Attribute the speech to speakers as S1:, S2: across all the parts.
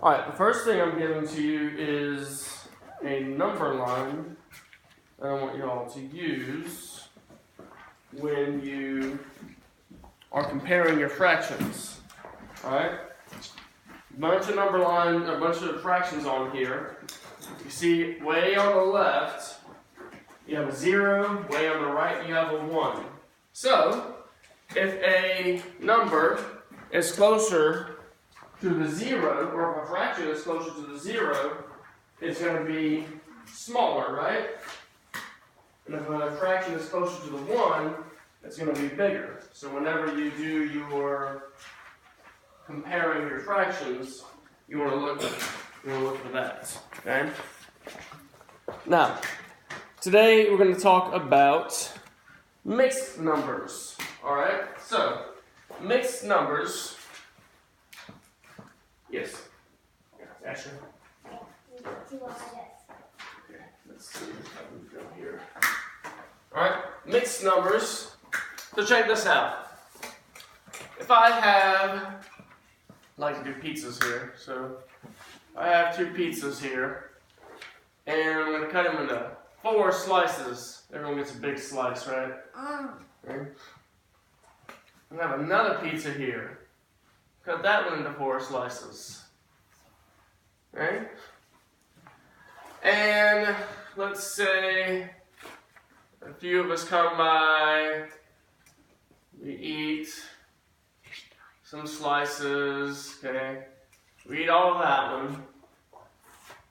S1: Alright, the first thing I'm giving to you is a number line that I want you all to use when you are comparing your fractions. Alright? A bunch of fractions on here. You see, way on the left, you have a 0, way on the right, you have a 1. So, if a number is closer to the 0, or if a fraction is closer to the 0, it's going to be smaller, right? And if a fraction is closer to the 1, it's going to be bigger. So whenever you do your comparing your fractions, you want to look for that. Okay? Now, today we're going to talk about mixed numbers. Alright? So, mixed numbers. Yes. Ashley? Okay, let's see how we go here. Alright, mixed numbers. So check this out. If I have, I like to do pizzas here, so I have 2 pizzas here, and I'm going to cut them into 4 slices. Everyone gets a big slice, right? Okay. I have another pizza here. Cut that one into 4 slices. Okay? And let's say a few of us come by, we eat some slices, okay? We eat all of that one.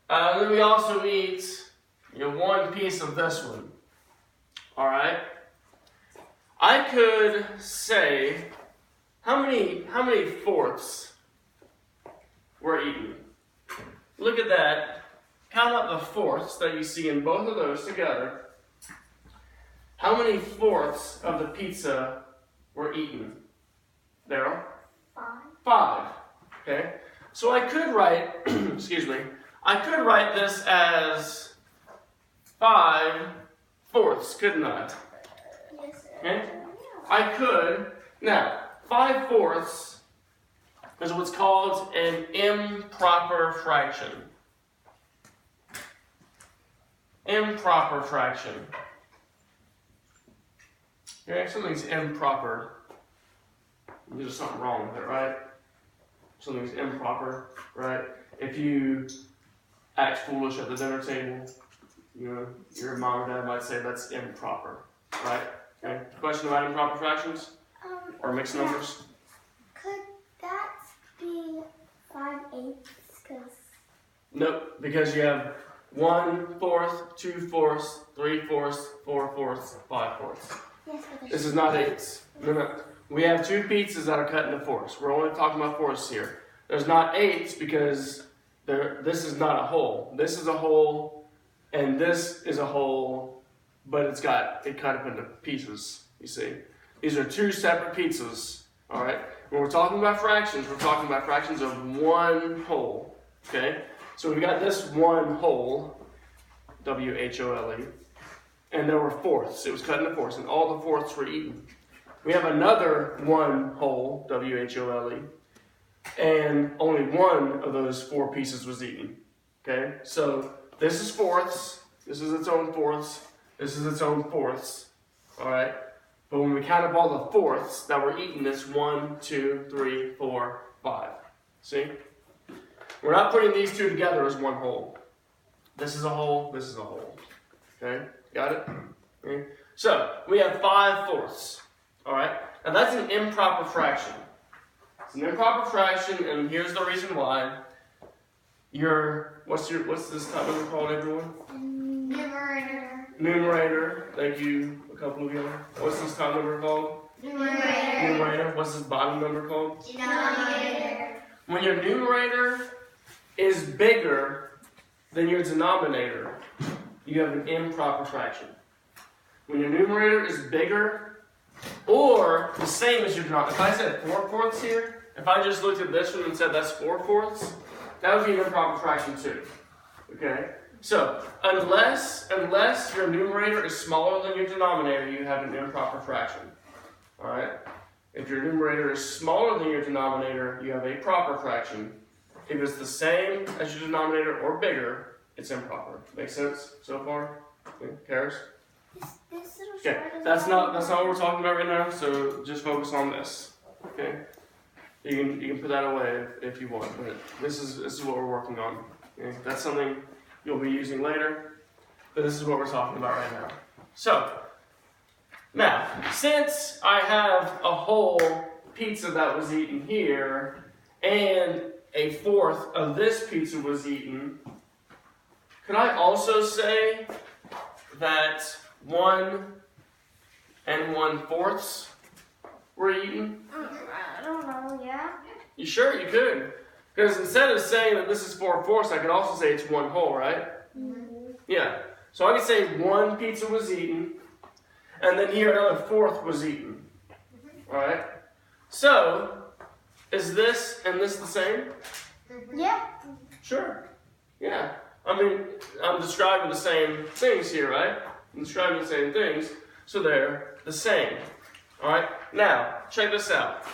S1: Then we also eat, one piece of this one. Alright? I could say, how many fourths were eaten? Look at that. Count up the fourths that you see in both of those together. How many fourths of the pizza were eaten? Daryl? 5. Okay. So I could write, I could write this as 5 fourths, couldn't I?
S2: Yes, sir.
S1: Okay. I could. Now, 5 fourths is what's called an improper fraction. Improper fraction. Okay, something's improper. There's something wrong with it, right? Something's improper, right? If you act foolish at the dinner table, your mom or dad might say that's improper, right? Okay. Question about improper fractions? Or mixed numbers?
S2: Could that be 5/8?
S1: Nope, because you have 1 fourth, 2 fourths, 3 fourths, 4 fourths, 5 fourths.
S2: Yes, but
S1: This is not 8s. No. We have 2 pizzas that are cut into 4ths. We're only talking about 4ths here. There's not 8s because this is not a whole. This is a whole, and this is a whole, but it cut up into pieces, you see. These are 2 separate pizzas, all right? When we're talking about fractions, we're talking about fractions of 1 whole, okay? So we got this 1 whole, W-H-O-L-E, and there were fourths. It was cut into fourths, and all the fourths were eaten. We have another 1 whole, W-H-O-L-E, and only 1 of those 4 pieces was eaten, okay? So this is fourths, this is its own fourths, this is its own fourths, all right? But when we count up all the fourths that were eaten, it's 1, 2, 3, 4, 5. See? We're not putting these 2 together as 1 whole. This is a whole, this is a whole. Okay? Got it? Okay. So, we have 5 fourths. Alright? Now that's an improper fraction. It's an improper fraction, and here's the reason why. What's this type number called, everyone?
S2: Numerator.
S1: Numerator. Thank you, a couple of you. What's this top number called? Numerator. What's this bottom number called?
S2: Denominator.
S1: When your numerator is bigger than your denominator, you have an improper fraction. When your numerator is bigger or the same as your denominator. If I said 4 fourths here, if I just looked at this one and said that's 4 fourths, that would be an improper fraction too. Okay? So, unless your numerator is smaller than your denominator, you have an improper fraction. Alright? If your numerator is smaller than your denominator, you have a proper fraction. If it's the same as your denominator or bigger, it's improper. Make sense so far? Okay, Karis?
S2: This little
S1: Okay,
S2: square doesn't
S1: that's not
S2: have
S1: what we're talking about right now. So just focus on this. Okay, you can put that away if you want, but this is what we're working on. Okay? That's something you'll be using later, but this is what we're talking about right now. So now, since I have a whole pizza that was eaten here, and a fourth of this pizza was eaten, could I also say that 1 1/4 were eaten?
S2: I don't know, yeah.
S1: You sure you could? Because instead of saying that this is 4/4, I could also say it's 1 whole, right?
S2: Mm-hmm.
S1: Yeah. So I could say 1 pizza was eaten, and then here another 1/4 was eaten. Alright? So, is this and this the same?
S2: Yeah.
S1: Sure. Yeah. I mean, I'm describing the same things here, right? I'm describing the same things, so they're the same. Alright? Now, check this out.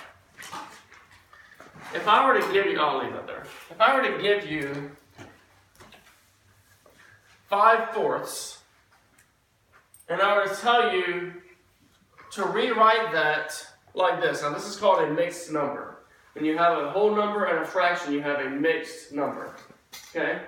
S1: If I were to give you, I'll leave that there. If I were to give you 5/4, and I were to tell you to rewrite that like this. Now, this is called a mixed number. When you have a whole number and a fraction, you have a mixed number. Okay?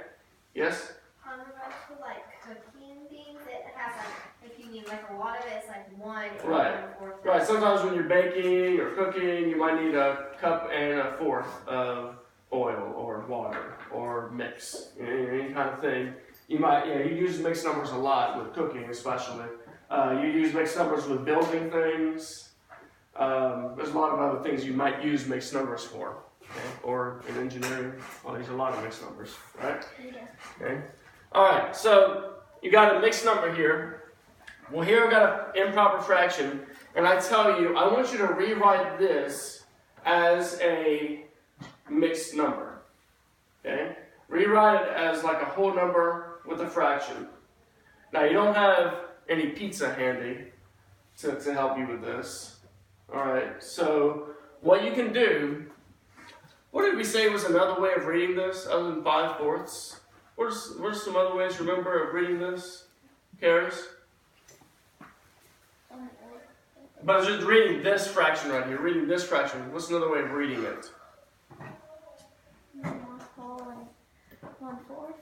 S1: Yes?
S3: On regards to like cooking things, it has like, if you need like a lot of it, it's like 1 or
S1: Right.
S3: 1/4.
S1: Right, sometimes when you're baking or cooking, you might need a cup and a fourth of oil or water or mix, any kind of thing. You might, you use mixed numbers a lot with cooking, especially. You use mixed numbers with building things. There's a lot of other things you might use mixed numbers for, okay? Or in engineering, I'll use a lot of mixed numbers, right?
S2: Yeah.
S1: Okay. All right, so you got a mixed number here. Well, here I've got an improper fraction, and I tell you, I want you to rewrite this as a mixed number. Okay? Rewrite it as like a whole number with a fraction. Now, you don't have any pizza handy to help you with this. All right, so what you can do, what did we say was another way of reading this other than 5/4? What are some other ways, remember, of reading this, Karis? But I was just reading this fraction right here, reading this fraction. What's another way of reading it?
S2: 1 whole and 1/4.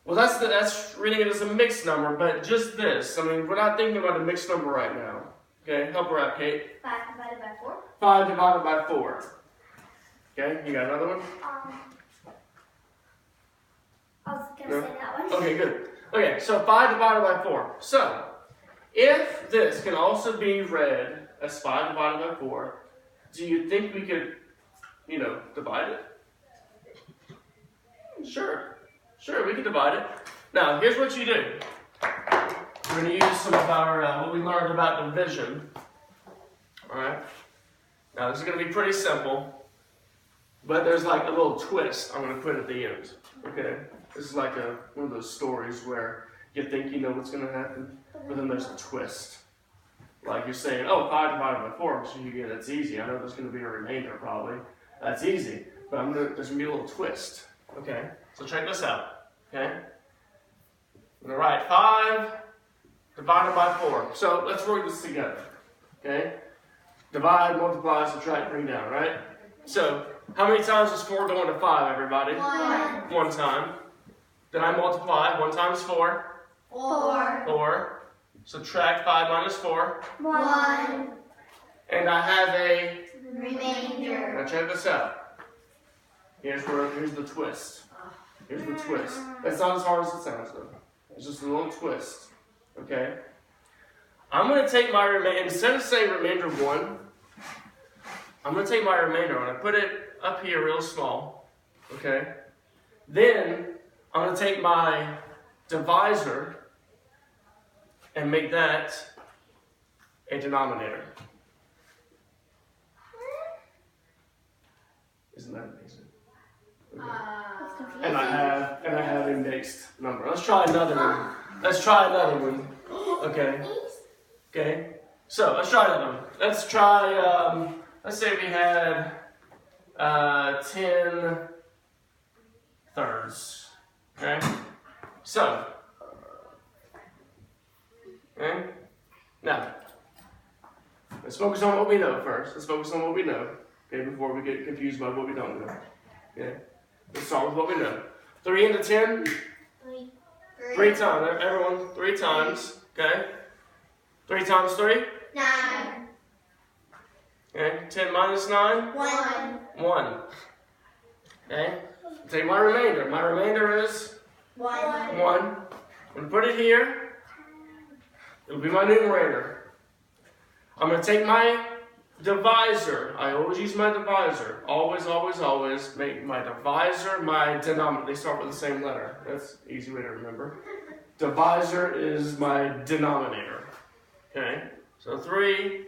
S1: Well, that's reading it as a mixed number, but just this. I mean, we're not thinking about a mixed number right now. Okay, help her out, Kate.
S3: 5 divided by 4?
S1: 5 divided by 4. Okay, you got another one?
S2: I was gonna
S1: No?
S2: say that one.
S1: Okay, good. Okay, so 5 divided by 4. So, if this can also be read as 5 divided by 4, do you think we could, divide it? Sure. Sure, we can divide it. Now, here's what you do. We're going to use some of our, what we learned about division. Alright? Now, this is going to be pretty simple, but there's like a little twist I'm going to put at the end. Okay? This is like one of those stories where you think you know what's going to happen, but then there's a twist. Like you're saying, oh, 5 divided by 4, so you get that's easy. I know there's going to be a remainder probably. That's easy, but there's going to be a little twist. Okay? So check this out. Okay? I'm going to write 5 divided by 4. So let's work this together. Okay? Divide, multiply, subtract, bring down, right? So, how many times does 4 go into 5, everybody?
S2: 1.
S1: 1 time. Then I multiply. 1 times 4.
S2: 4.
S1: 4. Subtract 5 minus 4.
S2: 1.
S1: And I have a...
S2: Remainder.
S1: Now check this out. Here's the twist. Here's the twist. It's not as hard as it sounds though. It's just a little twist. Okay? I'm going to take my remainder, instead of saying remainder 1, I'm going to take my remainder and I put it up here real small. Okay? Then I'm going to take my divisor and make that a denominator. Isn't that amazing? Okay.
S2: That's confusing.
S1: And I have a mixed number. Let's try another one. Let's try another one. Okay. Okay. So let's try another one. Let's try. Let's say we had 10 thirds. Okay? So, okay? Now, let's focus on what we know first. Let's focus on what we know, okay, before we get confused by what we don't know. Okay? Let's start with what we know. 3 into 10? 3 times. Everyone, 3 times. Okay? 3 times 3?
S2: 9.
S1: Okay? 10 minus 9?
S2: 1.
S1: 1. Okay? Take my remainder. My remainder is
S2: 1.
S1: 1. I'm going to put it here. It'll be my numerator. I'm going to take my divisor. I always use my divisor. Always, always, always make my divisor my denominator. They start with the same letter. That's an easy way to remember. Divisor is my denominator. Okay? So 3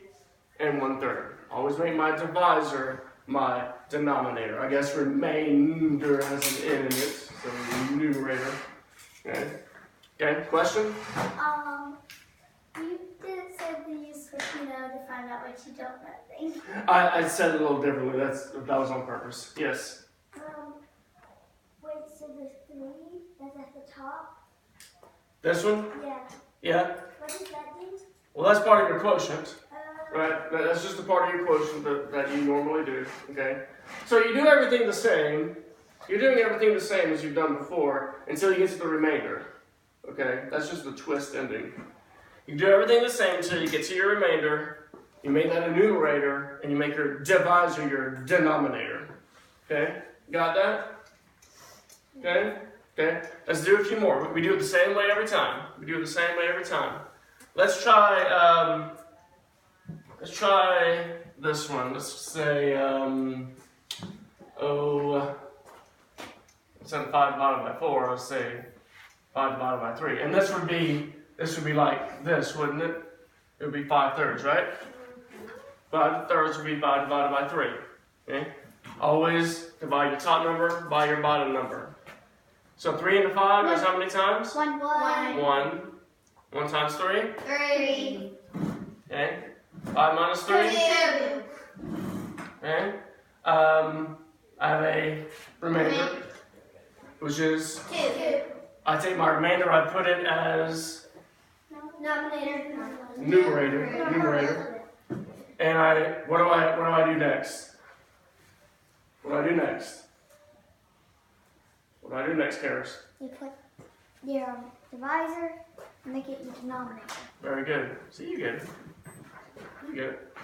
S1: and 1/3. Always make my divisor my denominator. I guess remainder has an N in it, so numerator. Okay? Okay, question?
S4: You did say to use what you know to find out what you don't know things.
S1: I said it a little differently. That was on purpose. Yes.
S4: Wait, so the 3 that's at the top?
S1: This one?
S4: Yeah.
S1: Yeah.
S4: What does that do?
S1: Well, that's part of your quotient. Right? That's just a part of your quotient that you normally do. Okay? So you do everything the same. You're doing everything the same as you've done before until you get to the remainder. Okay? That's just the twist ending. You do everything the same until you get to your remainder. You make that a numerator, and you make your divisor your denominator. Okay? Got that? Okay? Okay? Let's do a few more. We do it the same way every time. We do it the same way every time. Let's try this one. Let's say, instead of 5 divided by 4, let's say 5 divided by 3. And this would be like this, wouldn't it? It would be 5/3, right? 5/3 would be 5 divided by 3. Okay? Always divide your top number by your bottom number. So 3 into 5 is how many times?
S4: 1.
S1: 1. 1 times 3?
S2: 3.
S1: Okay. 5 minus 3?
S2: 2.
S1: Okay. I have a remainder, which is,
S2: 2.
S1: I take my remainder, I put it as numerator, and what do I do next? What do I do next? What do I do next, Karis?
S4: You put your divisor and make it your denominator.
S1: Very good. See, you get it. You get it.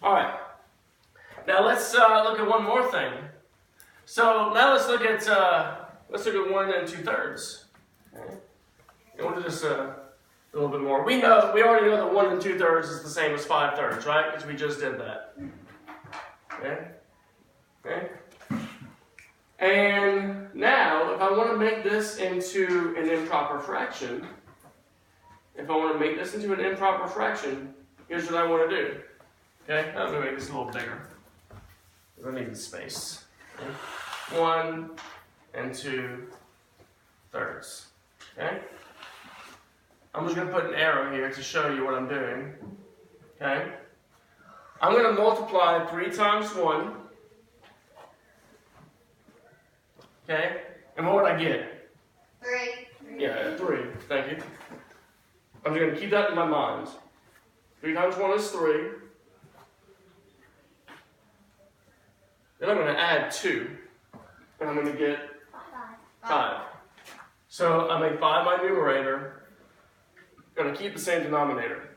S1: All right. Now let's look at one more thing. So now let's look at 1 and 2/3. Okay. And we'll do this a little bit more. We already know that 1 and 2/3 is the same as 5/3, right? Because we just did that. Okay. Okay. And now, if I want to make this into an improper fraction, here's what I want to do. Okay, I'm going to make this a little bigger. I need the space. Okay? 1 and 2/3. Okay? I'm just going to put an arrow here to show you what I'm doing. Okay? I'm going to multiply 3 times 1. Okay? And what would I get?
S2: 3.
S1: Yeah, 3. Thank you. I'm just going to keep that in my mind. 3 times 1 is 3. Then I'm going to add 2. And I'm going to get 5. So I make 5 my numerator. Going to keep the same denominator.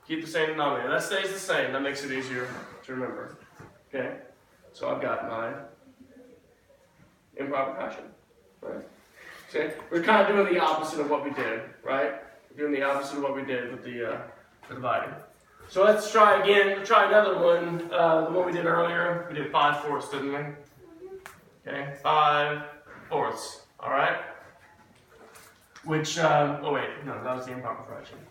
S1: Keep the same denominator. That stays the same. That makes it easier to remember. Okay? So I've got my improper fraction. Right? Okay? We're kind of doing the opposite of what we did, right? We're doing the opposite of what we did with the dividing. So let's try again. We'll try another one. The one we did earlier. We did 5/4, didn't we? Okay, 5/4. All right. Which, oh wait, no, that was the improper fraction.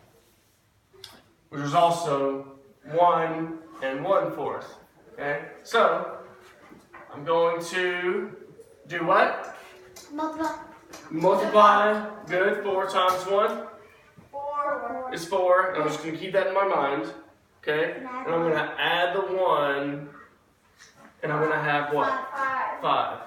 S1: Which was also 1 and 1/4. Okay, so I'm going to do what? Multiply. Good. 4 times 1
S2: 4.
S1: is 4. And I'm just going to keep that in my mind. Okay, and I'm going to add the 1, and I'm going to have what?
S2: 5.
S1: 5.